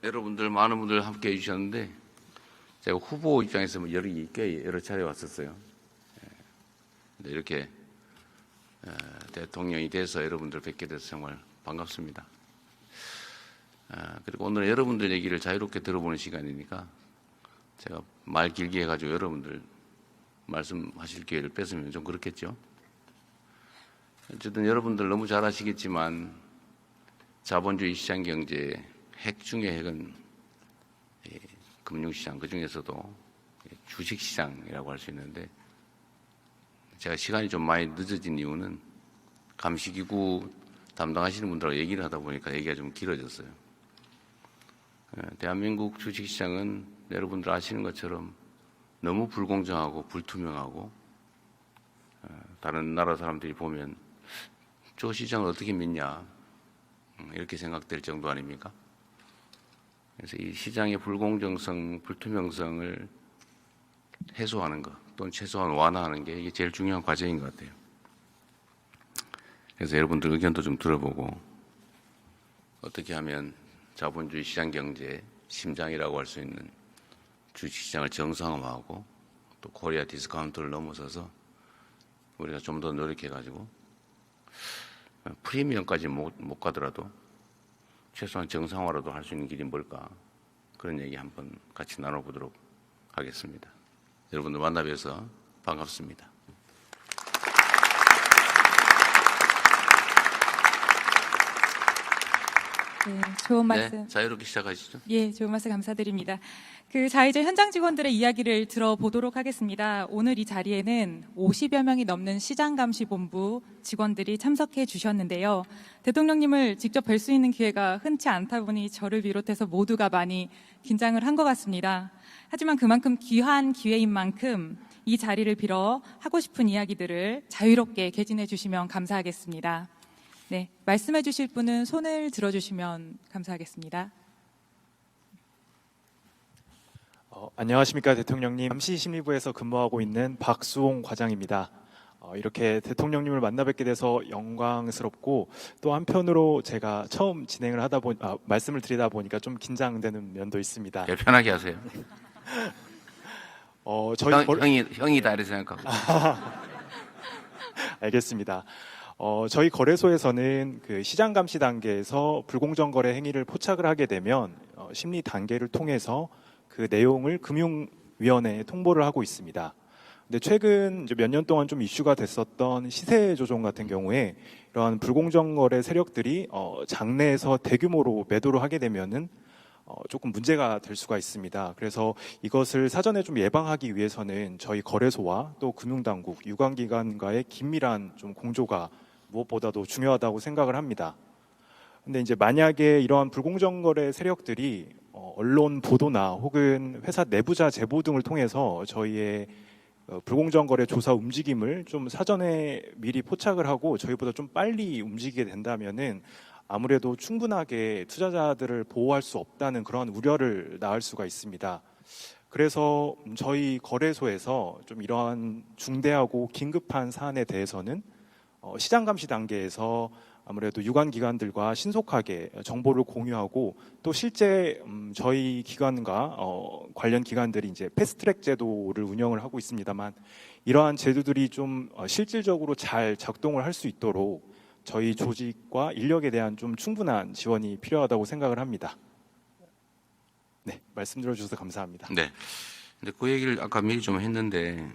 여러분들 많은 분들 함께 해주셨는데 제가 후보 입장에서 꽤 여러 차례 왔었어요. 근데 이렇게 대통령이 돼서 여러분들 뵙게 돼서 정말 반갑습니다. 그리고 오늘 여러분들 얘기를 자유롭게 들어보는 시간이니까 제가 말 길게 해가지고 여러분들 말씀하실 기회를 뺏으면 좀 그렇겠죠. 어쨌든 여러분들 너무 잘 아시겠지만 자본주의 시장 경제의 핵 중의 핵은 금융시장, 그 중에서도 주식시장이라고 할 수 있는데, 제가 시간이 좀 많이 늦어진 이유는 감시기구 담당하시는 분들하고 얘기를 하다 보니까 얘기가 좀 길어졌어요. 대한민국 주식시장은 여러분들 아시는 것처럼 너무 불공정하고 불투명하고, 다른 나라 사람들이 보면 저 시장을 어떻게 믿냐 이렇게 생각될 정도 아닙니까? 그래서 이 시장의 불공정성, 불투명성을 해소하는 것 또는 최소한 완화하는 게 이게 제일 중요한 과제인 것 같아요. 그래서 여러분들 의견도 좀 들어보고 어떻게 하면 자본주의 시장 경제의 심장이라고 할 수 있는 주식시장을 정상화하고 또 코리아 디스카운트를 넘어서서 우리가 좀 더 노력해가지고 프리미엄까지 못 가더라도 최소한 정상화라도 할 수 있는 길이 뭘까, 그런 얘기 한번 같이 나눠보도록 하겠습니다. 여러분들 만나 뵈서 반갑습니다. 네, 좋은 말씀. 네, 자유롭게 시작하시죠. 예, 좋은 말씀 감사드립니다. 이제 현장 직원들의 이야기를 들어보도록 하겠습니다. 오늘 이 자리에는 50여 명이 넘는 시장감시본부 직원들이 참석해 주셨는데요. 대통령님을 직접 뵐 수 있는 기회가 흔치 않다 보니 저를 비롯해서 모두가 많이 긴장을 한 것 같습니다. 하지만 그만큼 귀한 기회인 만큼 이 자리를 빌어 하고 싶은 이야기들을 자유롭게 개진해 주시면 감사하겠습니다. 네, 말씀해 주실 분은 손을 들어주시면 감사하겠습니다. 안녕하십니까 대통령님. 감시심리부에서 근무하고 있는 박수홍 과장입니다. 이렇게 대통령님을 만나 뵙게 돼서 영광스럽고, 또 한편으로 제가 처음 진행을 말씀을 드리다 보니까 좀 긴장되는 면도 있습니다. 네, 편하게 하세요. 형이다 이렇게 생각하고. 알겠습니다. 저희 거래소에서는 그 시장 감시 단계에서 불공정 거래 행위를 포착을 하게 되면 심리 단계를 통해서 그 내용을 금융위원회에 통보를 하고 있습니다. 근데 최근 이제 몇 년 동안 좀 이슈가 됐었던 시세 조정 같은 경우에 이러한 불공정 거래 세력들이 장내에서 대규모로 매도를 하게 되면은 조금 문제가 될 수가 있습니다. 그래서 이것을 사전에 좀 예방하기 위해서는 저희 거래소와 또 금융당국, 유관기관과의 긴밀한 좀 공조가 무엇보다도 중요하다고 생각을 합니다. 근데 이제 만약에 이러한 불공정 거래 세력들이 언론 보도나 혹은 회사 내부자 제보 등을 통해서 저희의 불공정 거래 조사 움직임을 좀 사전에 미리 포착을 하고 저희보다 좀 빨리 움직이게 된다면은 아무래도 충분하게 투자자들을 보호할 수 없다는 그런 우려를 낳을 수가 있습니다. 그래서 저희 거래소에서 좀 이러한 중대하고 긴급한 사안에 대해서는 시장 감시 단계에서 아무래도 유관기관들과 신속하게 정보를 공유하고, 또 실제 저희 기관과 관련 기관들이 이제 패스트트랙 제도를 운영을 하고 있습니다만, 이러한 제도들이 좀 실질적으로 잘 작동을 할 수 있도록 저희 조직과 인력에 대한 좀 충분한 지원이 필요하다고 생각을 합니다. 네, 말씀 들어주셔서 감사합니다. 네. 근데 그 얘기를 아까 미리 좀 했는데,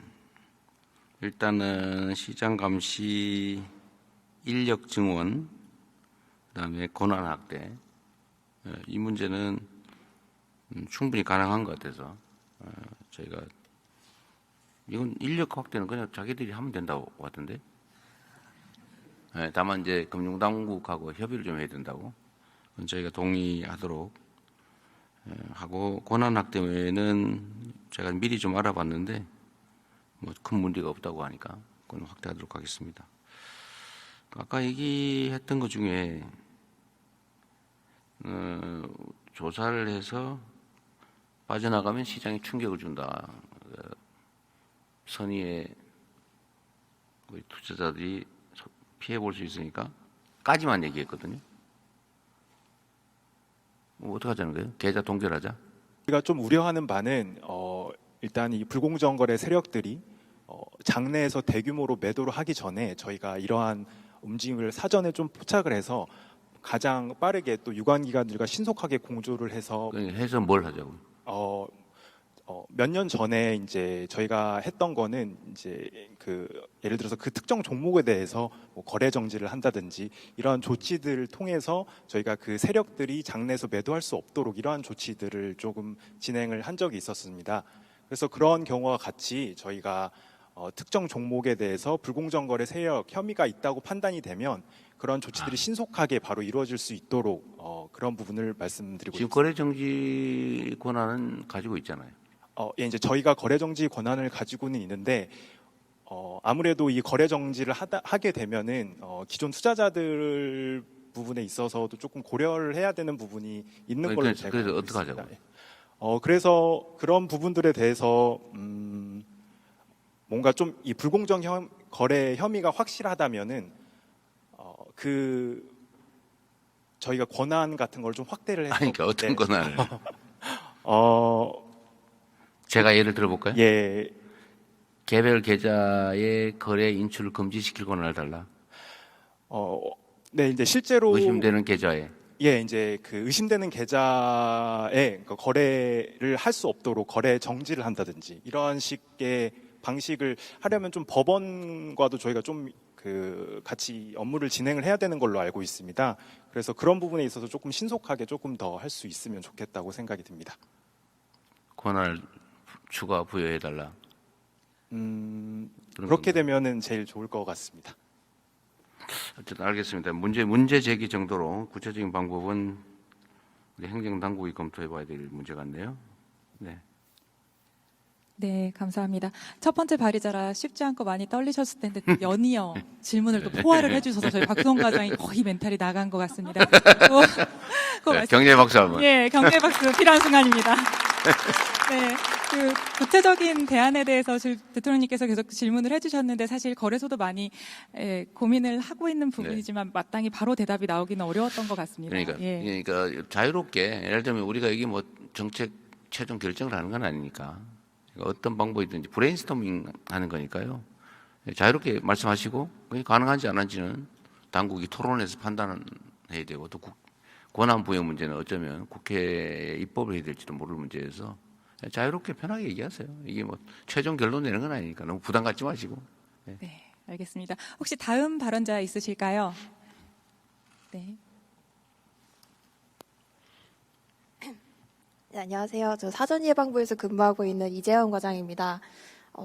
일단은 시장 감시 인력 증원, 그다음에 권한 확대, 이 문제는 충분히 가능한 것 같아서 저희가 이건 인력 확대는 그냥 자기들이 하면 된다고 같은데, 다만 이제 금융당국하고 협의를 좀 해야 된다고, 그건 저희가 동의하도록 하고, 권한 확대 외에는 제가 미리 좀 알아봤는데 뭐 큰 문제가 없다고 하니까 그건 확대하도록 하겠습니다. 아까 얘기했던 것 중에 조사를 해서 빠져나가면 시장에 충격을 준다, 선의의 투자자들이 피해 볼 수 있으니까 까지만 얘기했거든요. 어떡하자는 거예요? 계좌 동결하자? 우리가 좀 우려하는 바는 일단 이 불공정 거래 세력들이 장내에서 대규모로 매도를 하기 전에 저희가 이러한 움직임을 사전에 좀 포착을 해서 가장 빠르게 또 유관기관들과 신속하게 공조를 해서 해서 뭘 하자고? 몇 년 전에 이제 저희가 했던 거는 이제 예를 들어서 그 특정 종목에 대해서 뭐 거래 정지를 한다든지 이러한 조치들을 통해서 저희가 그 세력들이 장내에서 매도할 수 없도록 이러한 조치들을 조금 진행을 한 적이 있었습니다. 그래서 그런 경우와 같이 저희가 특정 종목에 대해서 불공정 거래 세력 혐의가 있다고 판단이 되면 그런 조치들이 신속하게 바로 이루어질 수 있도록 그런 부분을 말씀드리고 지금 있습니다. 거래 정지 권한은 가지고 있잖아요. 예, 이제 저희가 거래 정지 권한을 가지고는 있는데 아무래도 이 거래 정지를 하게 되면은 기존 투자자들 부분에 있어서도 조금 고려를 해야 되는 부분이 있는 걸로 제가 그래서 알고 어떻게 있습니다. 하자고? 예. 그래서 그런 부분들에 대해서 뭔가 좀 이 불공정 거래 혐의가 확실하다면은 저희가 권한 같은 걸 좀 확대를 해서 아니, 그러니까 어떤 네. 권한을? 어, 제가 예를 들어볼까요? 예, 개별 계좌의 거래 인출을 금지시킬 권한을 달라. 네, 이제 실제로 의심되는 계좌에. 예, 이제 그 의심되는 계좌에 그 거래를 할 수 없도록 거래 정지를 한다든지 이런 식의 방식을 하려면 좀 법원과도 저희가 좀 같이 업무를 진행을 해야 되는 걸로 알고 있습니다. 그래서 그런 부분에 있어서 조금 신속하게 조금 더 할 수 있으면 좋겠다고 생각이 듭니다. 권한을 추가 부여해 달라. 그렇게 되면은 제일 좋을 것 같습니다. 어쨌든 알겠습니다. 문제 제기 정도로 구체적인 방법은 우리 행정당국이 검토해 봐야 될 문제 같네요. 네. 네, 감사합니다. 첫 번째 발의자라 쉽지 않고 많이 떨리셨을 텐데 연이어 질문을 또 포화를 해주셔서 저희 박수홍 과장이 거의 멘탈이 나간 것 같습니다. 네, 경제 박수 한번. 예, 경제 박수 필요한 순간입니다. 네, 구체적인 대안에 대해서 대통령님께서 계속 질문을 해주셨는데 사실 거래소도 많이 고민을 하고 있는 부분이지만 마땅히 바로 대답이 나오기는 어려웠던 것 같습니다. 그러니까 자유롭게 예를 들면 우리가 여기 뭐 정책 최종 결정을 하는 건 아니니까 어떤 방법이든지 브레인스토밍 하는 거니까요. 자유롭게 말씀하시고 그게 가능한지 안 한지는 당국이 토론해서 판단해야 되고 또 권한 부여 문제는 어쩌면 국회에 입법을 해야 될지도 모를 문제여서 자유롭게 편하게 얘기하세요. 이게 뭐 최종 결론 내는 건 아니니까 너무 부담 갖지 마시고. 네, 알겠습니다. 혹시 다음 발언자 있으실까요? 네. 네, 안녕하세요. 저 사전예방부에서 근무하고 있는 이재현 과장입니다.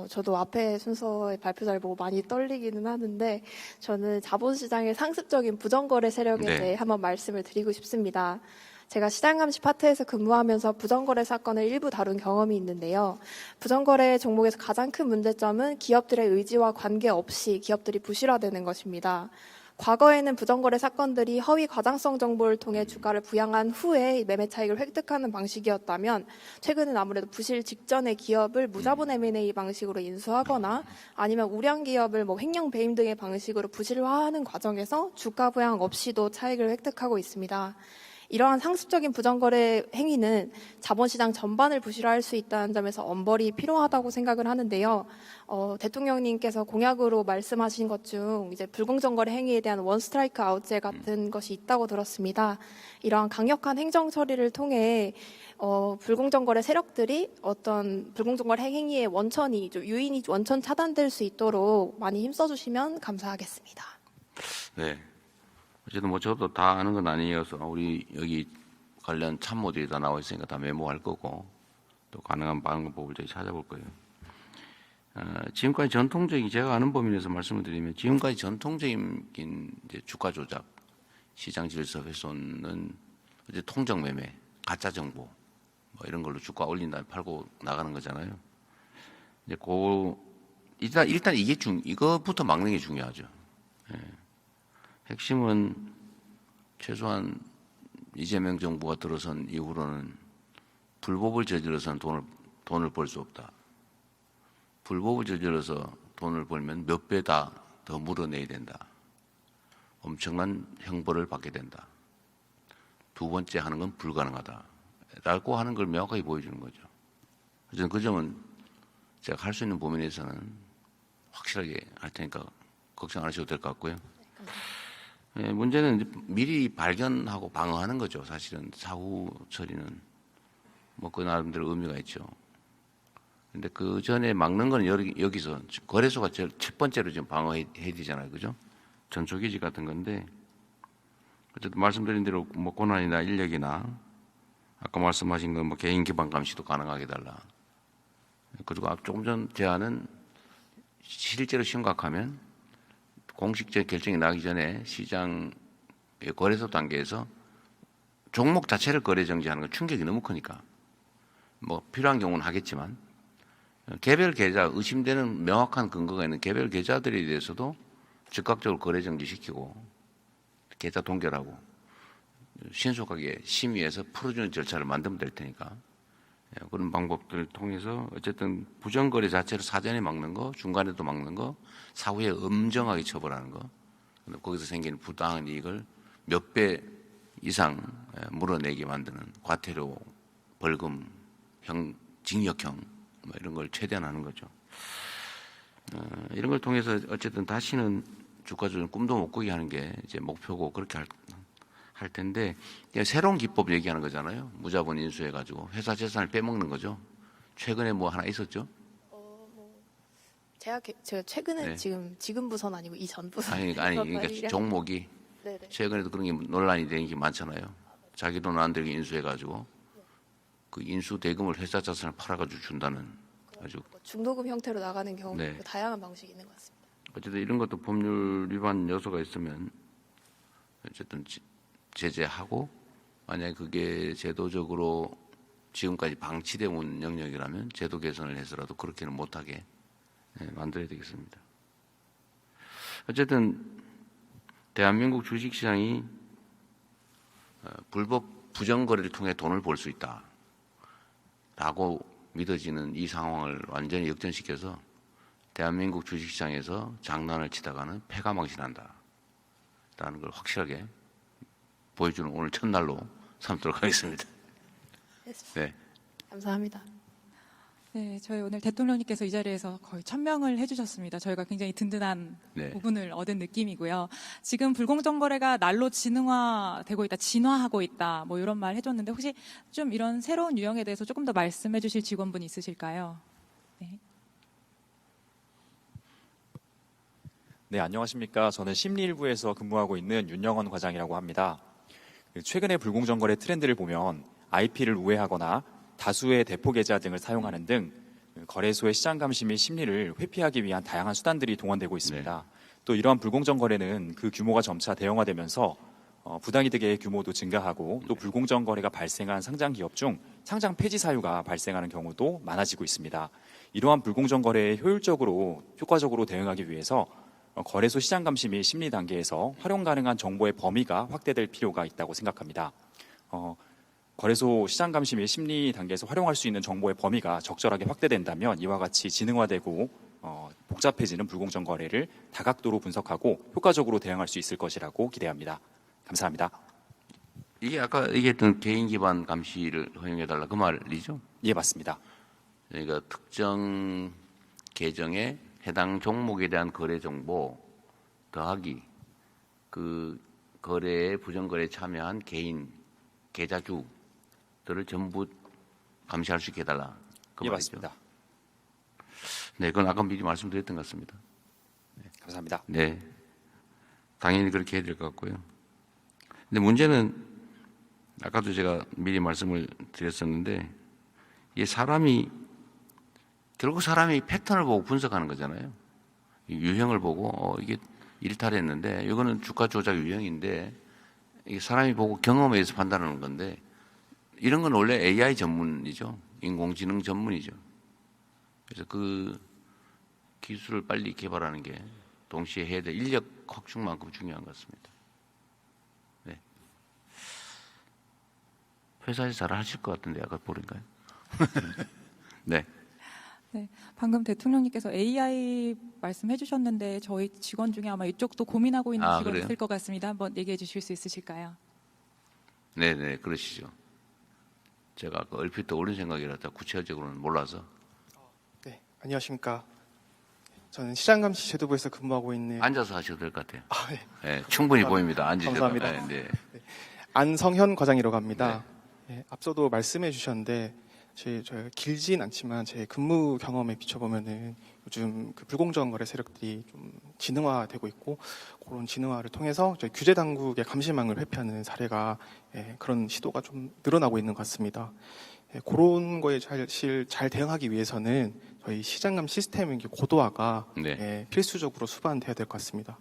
저도 앞에 순서의 발표자를 보고 많이 떨리기는 하는데 저는 자본시장의 상습적인 부정거래 세력에 대해 한번 말씀을 드리고 싶습니다. 제가 시장감시 파트에서 근무하면서 부정거래 사건을 일부 다룬 경험이 있는데요. 부정거래 종목에서 가장 큰 문제점은 기업들의 의지와 관계없이 기업들이 부실화되는 것입니다. 과거에는 부정거래 사건들이 허위 과장성 정보를 통해 주가를 부양한 후에 매매 차익을 획득하는 방식이었다면 최근은 아무래도 부실 직전의 기업을 무자본 M&A 방식으로 인수하거나 아니면 우량 기업을 횡령 배임 등의 방식으로 부실화하는 과정에서 주가 부양 없이도 차익을 획득하고 있습니다. 이러한 상습적인 부정거래 행위는 자본시장 전반을 부실화할 수 있다는 점에서 엄벌이 필요하다고 생각을 하는데요. 대통령님께서 공약으로 말씀하신 것 중 이제 불공정거래 행위에 대한 원 스트라이크 아웃제 같은 것이 있다고 들었습니다. 이러한 강력한 행정 처리를 통해 불공정거래 세력들이 어떤 불공정거래 행위의 원천이 유인이 원천 차단될 수 있도록 많이 힘써주시면 감사하겠습니다. 네. 어쨌든 뭐 저도 다 아는 건 아니어서 우리 여기 관련 참모들이 다 나와 있으니까 다 메모할 거고 또 가능한 방법을 저희 찾아볼 거예요. 지금까지 전통적인 제가 아는 범위 내에서 말씀을 드리면 지금까지 전통적인 이제 주가 조작, 시장 질서 훼손은 이제 통정 매매, 가짜 정보 뭐 이런 걸로 주가 올린다 팔고 나가는 거잖아요. 이제 일단 이거부터 막는 게 중요하죠. 예. 핵심은 최소한 이재명 정부가 들어선 이후로는 불법을 저질러서는 돈을 벌 수 없다. 불법을 저질러서 돈을 벌면 몇 배 다 더 물어내야 된다. 엄청난 형벌을 받게 된다. 두 번째 하는 건 불가능하다라고 하는 걸 명확하게 보여주는 거죠. 저는 그 점은 제가 할 수 있는 범위 내에서는 확실하게 할 테니까 걱정 안 하셔도 될 것 같고요. 예, 문제는 이제 미리 발견하고 방어하는 거죠. 사실은 사후 처리는 뭐 그 나름대로 의미가 있죠. 근데 그 전에 막는 건 여기서 거래소가 첫 번째로 지금 방어해야 되잖아요. 그죠? 전초기지 같은 건데 어쨌든 말씀드린 대로 뭐 권한이나 인력이나 아까 말씀하신 건 뭐 개인 기반 감시도 가능하게 달라. 그리고 조금 전 제안은 실제로 심각하면 공식적 결정이 나기 전에 시장 거래소 단계에서 종목 자체를 거래 정지하는 건 충격이 너무 크니까 뭐 필요한 경우는 하겠지만 개별 계좌 의심되는 명확한 근거가 있는 개별 계좌들에 대해서도 즉각적으로 거래 정지시키고 계좌 동결하고 신속하게 심의해서 풀어주는 절차를 만들면 될 테니까 그런 방법들을 통해서 어쨌든 부정거래 자체를 사전에 막는 거, 중간에도 막는 거, 사후에 엄정하게 처벌하는 거, 거기서 생기는 부당한 이익을 몇 배 이상 물어내게 만드는 과태료, 벌금, 징역형 뭐 이런 걸 최대한 하는 거죠. 이런 걸 통해서 어쨌든 다시는 주가 조정 꿈도 못 꾸게 하는 게 이제 목표고 그렇게 할 텐데 새로운 기법 얘기하는 거잖아요. 무자본 인수해가지고 회사 재산을 빼먹는 거죠. 최근에 뭐 하나 있었죠? 제가 최근에 네. 지금 부서는 아니고 이전 부서. 아니 그러니까 종목이 네네. 최근에도 그런 게 논란이 되는 게 많잖아요. 자기 돈 안 들게 인수해가지고 그 인수 대금을 회사 자산을 팔아가지고 준다는 아주 중도금 형태로 나가는 경우도 네. 있고 다양한 방식이 있는 것 같습니다. 어쨌든 이런 것도 법률 위반 요소가 있으면 어쨌든 제재하고 만약에 그게 제도적으로 지금까지 방치되어 온 영역이라면 제도 개선을 해서라도 그렇게는 못하게 만들어야 되겠습니다. 어쨌든 대한민국 주식시장이 불법 부정거래를 통해 돈을 벌 수 있다라고 믿어지는 이 상황을 완전히 역전시켜서 대한민국 주식시장에서 장난을 치다가는 패가 망신한다라는 걸 확실하게 보여주는 오늘 첫날로 삼도록 하겠습니다. 네. 감사합니다. 네, 저희 오늘 대통령님께서 이 자리에서 거의 천명을 해주셨습니다. 저희가 굉장히 든든한 네. 부분을 얻은 느낌이고요. 지금 불공정 거래가 날로 진화되고 있다, 진화하고 있다, 뭐 이런 말 해줬는데 혹시 좀 이런 새로운 유형에 대해서 조금 더 말씀해주실 직원분 있으실까요? 네. 네, 안녕하십니까. 저는 심리일부에서 근무하고 있는 윤영원 과장이라고 합니다. 최근의 불공정 거래 트렌드를 보면 IP를 우회하거나 다수의 대포 계좌 등을 사용하는 등 거래소의 시장 감시 및 심리를 회피하기 위한 다양한 수단들이 동원되고 있습니다. 또 이러한 불공정 거래는 그 규모가 점차 대형화되면서 부당이득의 규모도 증가하고 또 불공정 거래가 발생한 상장 기업 중 상장 폐지 사유가 발생하는 경우도 많아지고 있습니다. 이러한 불공정 거래에 효과적으로 대응하기 위해서 거래소 시장 감시 및 심리 단계에서 활용 가능한 정보의 범위가 확대될 필요가 있다고 생각합니다. 거래소 시장 감시 및 심리 단계에서 활용할 수 있는 정보의 범위가 적절하게 확대된다면 이와 같이 지능화되고 복잡해지는 불공정 거래를 다각도로 분석하고 효과적으로 대응할 수 있을 것이라고 기대합니다. 감사합니다. 이게 아까 얘기했던 개인 기반 감시를 허용해달라 그 말이죠? 예, 맞습니다. 그러니까 특정 계정에 해당 종목에 대한 거래 정보 더하기 그 거래에 부정거래에 참여한 개인 계좌주들을 전부 감시할 수 있게 해달라. 그 예, 말이죠. 맞습니다. 네, 그건 아까 미리 말씀드렸던 것 같습니다. 감사합니다. 네, 당연히 그렇게 해야 될 것 같고요. 근데 문제는 아까도 제가 미리 말씀을 드렸었는데 이게 결국 사람이 패턴을 보고 분석하는 거잖아요. 유형을 보고 이게 일탈했는데 이거는 주가 조작 유형인데 이게 사람이 보고 경험에 의해서 판단하는 건데 이런 건 원래 AI 전문이죠. 인공지능 전문이죠. 그래서 그 기술을 빨리 개발하는 게 동시에 해야 될 인력 확충만큼 중요한 것 같습니다. 네. 회사에서 잘 하실 것 같은데 아까 보니까요. 네. 네, 방금 대통령님께서 AI 말씀해 주셨는데 저희 직원 중에 아마 이쪽도 고민하고 있는 직원 그래요? 있을 것 같습니다. 한번 얘기해 주실 수 있으실까요? 네네, 그러시죠. 제가 그 얼핏 떠오른 생각이라서 구체적으로는 몰라서. 네, 안녕하십니까. 저는 시장감시 제도부에서 근무하고 있는 앉아서 하셔도 될 것 같아요. 네. 네, 충분히 감사합니다. 보입니다. 앉으셔도. 감사합니다. 네, 네. 안성현 과장이라고 합니다. 앞서도 말씀해 주셨는데 저희가 길진 않지만 제 근무 경험에 비춰보면은 요즘 그 불공정 거래 세력들이 좀 진흥화되고 있고 그런 진흥화를 통해서 저희 규제 당국의 감시망을 회피하는 사례가 그런 시도가 좀 늘어나고 있는 것 같습니다. 그런 거에 잘 대응하기 위해서는 저희 시장감 시스템의 고도화가 네. 필수적으로 수반돼야 될 것 같습니다.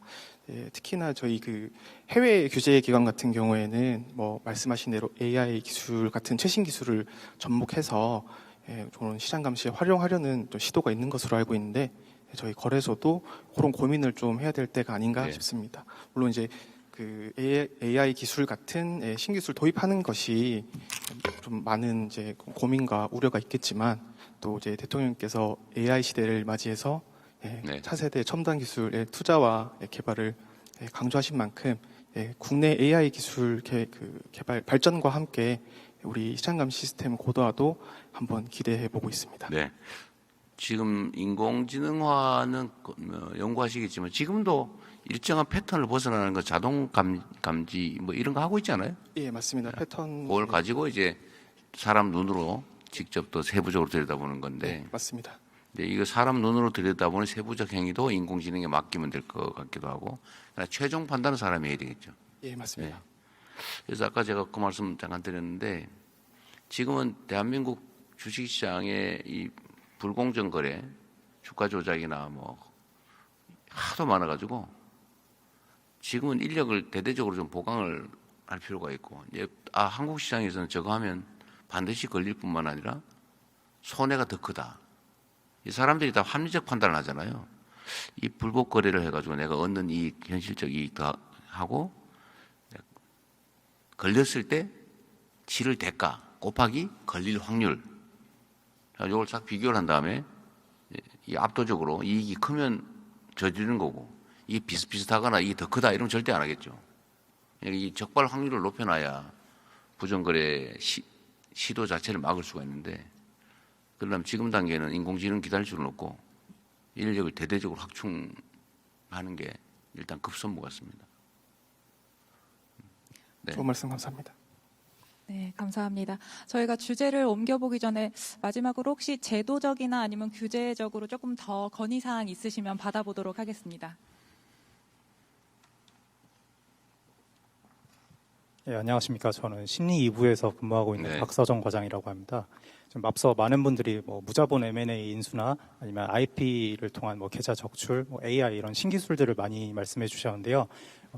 특히나 저희 그 해외 규제 기관 같은 경우에는 뭐 말씀하신 대로 AI 기술 같은 최신 기술을 접목해서 그런 시장 감시에 활용하려는 또 시도가 있는 것으로 알고 있는데 저희 거래소도 그런 고민을 좀 해야 될 때가 아닌가 네. 싶습니다. 물론 이제 그 AI 기술 같은 신기술 도입하는 것이 좀 많은 이제 고민과 우려가 있겠지만 또 이제 대통령께서 AI 시대를 맞이해서 네. 차세대 첨단 기술의 투자와 개발을 강조하신 만큼 국내 AI 기술 개발 발전과 함께 우리 시장감 시스템 고도화도 한번 기대해 보고 있습니다. 네. 지금 인공지능화는 연구하시겠지만 지금도 일정한 패턴을 벗어나는 거 자동 감지 뭐 이런 거 하고 있잖아요. 예, 맞습니다. 패턴 그걸 가지고 이제 사람 눈으로 직접 또 세부적으로 들여다보는 건데 맞습니다. 근데 이거 사람 눈으로 들여다보는 세부적 행위도 인공지능에 맡기면 될 것 같기도 하고 그러나 최종 판단은 사람이 해야 되겠죠. 예, 맞습니다. 그래서 아까 제가 그 말씀 잠깐 드렸는데 지금은 대한민국 주식시장의 이 불공정 거래, 주가 조작이나 뭐 하도 많아가지고 지금은 인력을 대대적으로 좀 보강을 할 필요가 있고 이제 한국 시장에서는 저거 하면 반드시 걸릴 뿐만 아니라 손해가 더 크다. 이 사람들이 다 합리적 판단을 하잖아요. 이 불법 거래를 해가지고 내가 얻는 이익, 현실적 이익 다 하고 걸렸을 때 치를 대가 곱하기 걸릴 확률. 이걸 싹 비교를 한 다음에 이 압도적으로 이익이 크면 저지르는 거고 이게 비슷비슷하거나 이게 더 크다 이러면 절대 안 하겠죠. 이 적발 확률을 높여놔야 부정거래 시도 자체를 막을 수가 있는데 그러려면 지금 단계는 인공지능 기다릴 수는 없고 인력을 대대적으로 확충하는 게 일단 급선무 같습니다. 네. 좋은 말씀 감사합니다. 네, 감사합니다. 저희가 주제를 옮겨보기 전에 마지막으로 혹시 제도적이나 아니면 규제적으로 조금 더 건의사항 있으시면 받아보도록 하겠습니다. 네, 안녕하십니까. 저는 심리 2부에서 근무하고 있는 네. 박서정 과장이라고 합니다. 지금 앞서 많은 분들이 뭐 무자본 M&A 인수나 아니면 IP를 통한 뭐 계좌 적출, 뭐 AI 이런 신기술들을 많이 말씀해 주셨는데요.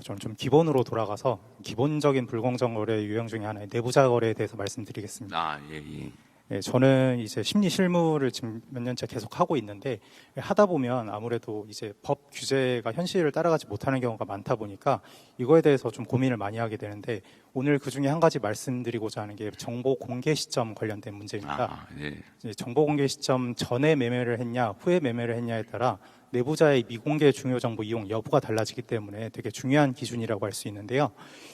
저는 좀 기본으로 돌아가서 기본적인 불공정 거래 유형 중에 하나의 내부자 거래에 대해서 말씀드리겠습니다. 예. 네, 저는 이제 심리 실무를 지금 몇 년째 계속 하고 있는데 하다 보면 아무래도 이제 법 규제가 현실을 따라가지 못하는 경우가 많다 보니까 이거에 대해서 좀 고민을 많이 하게 되는데 오늘 그 중에 한 가지 말씀드리고자 하는 게 정보 공개 시점 관련된 문제입니다. 예. 이제 정보 공개 시점 전에 매매를 했냐 후에 매매를 했냐에 따라 내부자의 미공개 중요 정보 이용 여부가 달라지기 때문에 되게 중요한 기준이라고 할 수 있는데요.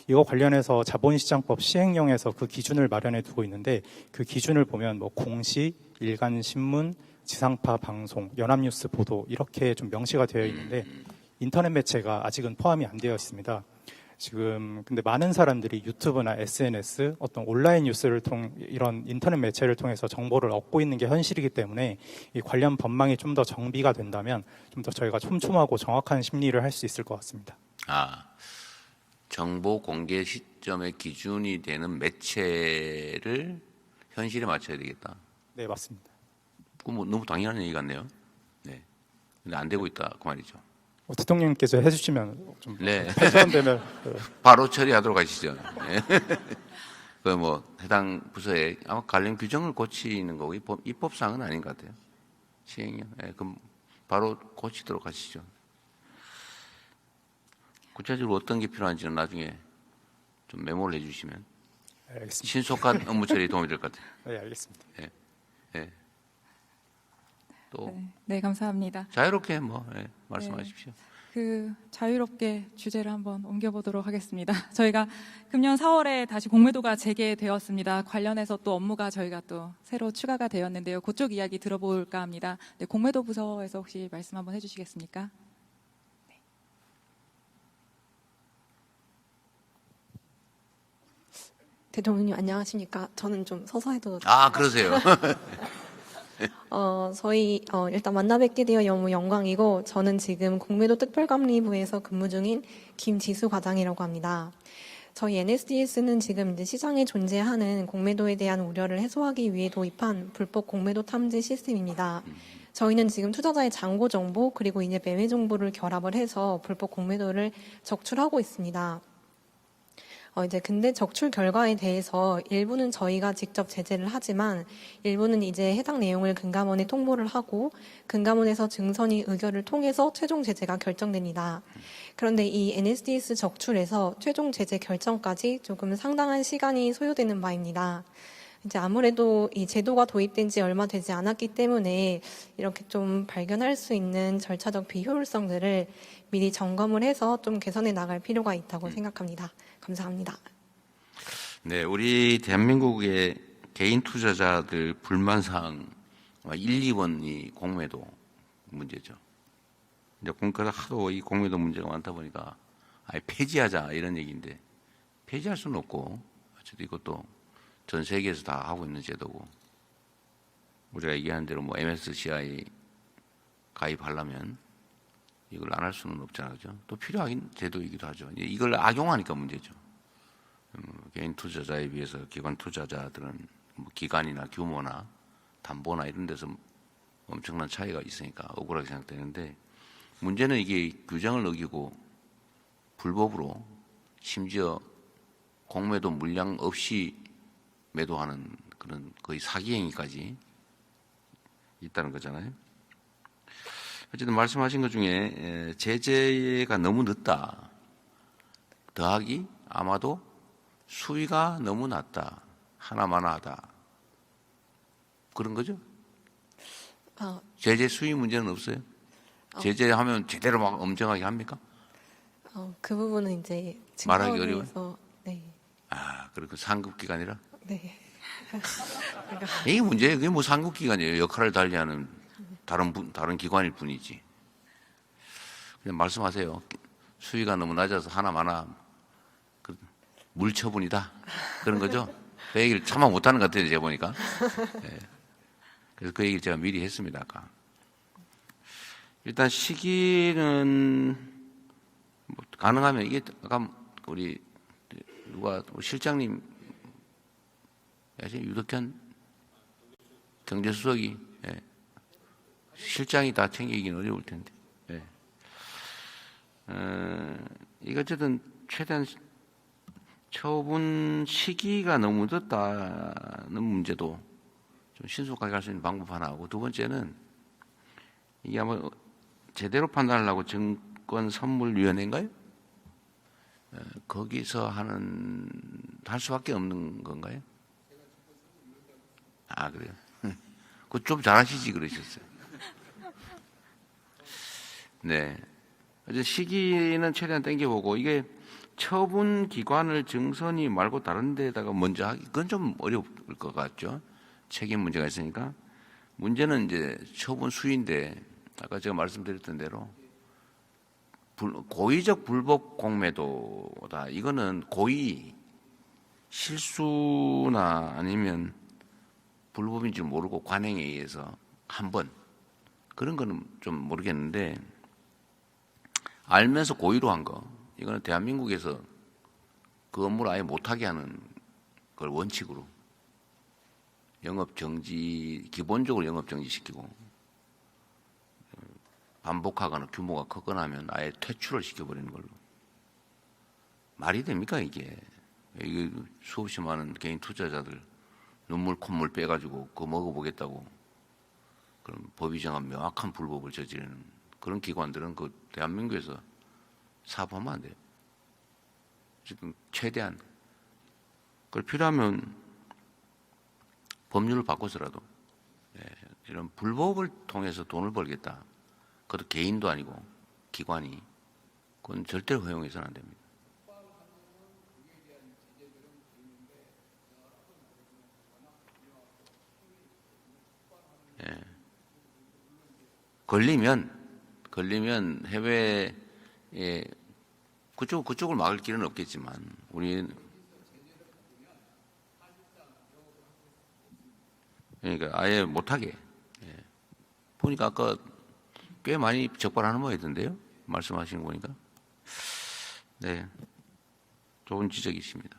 이거 관련해서 자본시장법 시행령에서 그 기준을 마련해 두고 있는데 그 기준을 보면 뭐 공시, 일간신문, 지상파 방송, 연합뉴스 보도 이렇게 좀 명시가 되어 있는데 인터넷 매체가 아직은 포함이 안 되어 있습니다. 지금 근데 많은 사람들이 유튜브나 SNS 어떤 온라인 뉴스를 이런 인터넷 매체를 통해서 정보를 얻고 있는 게 현실이기 때문에 이 관련 법망이 좀 더 정비가 된다면 좀 더 저희가 촘촘하고 정확한 심리를 할 수 있을 것 같습니다. 정보 공개 시점의 기준이 되는 매체를 현실에 맞춰야 되겠다. 네, 맞습니다. 그건 뭐 너무 당연한 얘기 같네요. 네. 근데 안 되고 있다 그 말이죠. 대통령님께서 해주시면 좀 네. 폐지되면 바로 처리하도록 하시죠. 그 뭐 해당 부서에 아마 관련 규정을 고치는 거고 입법사항은 아닌 것 같아요. 시행령. 그럼 바로 고치도록 하시죠. 구체적으로 어떤 게 필요한지는 나중에 좀 메모를 해주시면 알겠습니다. 신속한 업무 처리에 도움이 될 것 같아요. 네, 알겠습니다. 또 네, 감사합니다. 자유롭게 말씀하십시오. 자유롭게 주제를 한번 옮겨보도록 하겠습니다. 저희가 금년 4월에 다시 공매도가 재개되었습니다. 관련해서 또 업무가 저희가 또 새로 추가가 되었는데요. 그쪽 이야기 들어볼까 합니다. 네, 공매도 부서에서 혹시 말씀 한번 해주시겠습니까? 대통령님 안녕하십니까? 저는 좀 서서 해도 아, 그러세요. 저희 일단 만나 뵙게 되어 너무 영광이고 저는 지금 공매도 특별감리부에서 근무 중인 김지수 과장이라고 합니다. 저희 NSDS는 지금 이제 시장에 존재하는 공매도에 대한 우려를 해소하기 위해 도입한 불법 공매도 탐지 시스템입니다. 저희는 지금 투자자의 잔고 정보 그리고 이제 매매 정보를 결합을 해서 불법 공매도를 적출하고 있습니다. 이제 근데 적출 결과에 대해서 일부는 저희가 직접 제재를 하지만 일부는 이제 해당 내용을 금감원에 통보를 하고 금감원에서 증선이 의결을 통해서 최종 제재가 결정됩니다. 그런데 이 NSDS 적출에서 최종 제재 결정까지 조금 상당한 시간이 소요되는 바입니다. 이제 아무래도 이 제도가 도입된 지 얼마 되지 않았기 때문에 이렇게 좀 발견할 수 있는 절차적 비효율성들을 미리 점검을 해서 좀 개선해 나갈 필요가 있다고 생각합니다. 감사합니다. 네, 우리 대한민국의 개인 투자자들 불만 사항 1, 2번이 공매도 문제죠. 이제 공과가 하도 이 공매도 문제가 많다 보니까 아예 폐지하자 이런 얘기인데 폐지할 수는 없고 어쨌든 이것도 전 세계에서 다 하고 있는 제도고 우리가 얘기하는 대로 뭐 MSCI 가입하려면 이걸 안 할 수는 없잖아요. 그죠? 또 필요하긴 제도이기도 하죠. 이걸 악용하니까 문제죠. 개인 투자자에 비해서 기관 투자자들은 뭐 기간이나 규모나 담보나 이런 데서 엄청난 차이가 있으니까 억울하게 생각되는데 문제는 이게 규정을 어기고 불법으로 심지어 공매도 물량 없이 매도하는 그런 거의 사기 행위까지 있다는 거잖아요. 어쨌든 말씀하신 것 중에 제재가 너무 늦다. 더하기 아마도 수위가 너무 낮다. 하나마나하다. 그런 거죠? 제재 수위 문제는 없어요? 제재하면 제대로 막 엄정하게 합니까? 그 부분은 이제 말하기 어려워요? 증권에서 네. 그리고 상급기관이라? 네. 이게 문제예요. 그게 뭐 상급기관이에요. 역할을 달리하는 다른 기관일 뿐이지. 그냥 말씀하세요. 수위가 너무 낮아서 하나마나 물처분이다. 그런 거죠. 그 얘기를 참아 못하는 것 같아요. 제가 보니까. 네. 그래서 그 얘기를 제가 미리 했습니다. 아까. 일단 시기는 뭐 가능하면 이게 아까 우리 실장님 유덕현 경제수석이 실장이 다 챙기긴 어려울 텐데. 이거 어쨌든 최대한 처분 시기가 너무 늦다는 문제도 좀 신속하게 할 수 있는 방법 하나하고 두 번째는 이게 아마 제대로 판단하려고 증권선물위원회인가요? 거기서 할 수밖에 없는 건가요? 그래요? 그거 좀 잘하시지 그러셨어요. 네. 어제 시기는 최대한 땡겨보고 이게 처분 기관을 증선이 말고 다른 데다가 먼저 하기 그건 좀 어려울 것 같죠. 책임 문제가 있으니까 문제는 이제 처분 수위인데 아까 제가 말씀드렸던 대로 고의적 불법 공매도다. 이거는 고의 실수나 아니면 불법인지 모르고 관행에 의해서 한 번 그런 거는 좀 모르겠는데 알면서 고의로 한 거 이거는 대한민국에서 그 업무를 아예 못하게 하는 걸 원칙으로 영업정지 기본적으로 영업정지시키고 반복하거나 규모가 크거나 하면 아예 퇴출을 시켜버리는 걸로 말이 됩니까 이게 수없이 많은 개인 투자자들 눈물 콧물 빼가지고 그거 먹어보겠다고 그런 법이 정한 명확한 불법을 저지르는 그런 기관들은 그 대한민국에서 사업하면 안 돼요. 지금 최대한 그걸 필요하면 법률을 바꿔서라도 이런 불법을 통해서 돈을 벌겠다. 그것도 개인도 아니고 기관이 그건 절대로 허용해서는 안 됩니다. 예. 걸리면 해외에 그쪽을 막을 길은 없겠지만 우리는 그러니까 아예 못하게. 예. 보니까 아까 꽤 많이 적발하는 모양이던데요. 말씀하시는 거 보니까. 네, 좋은 지적이십니다.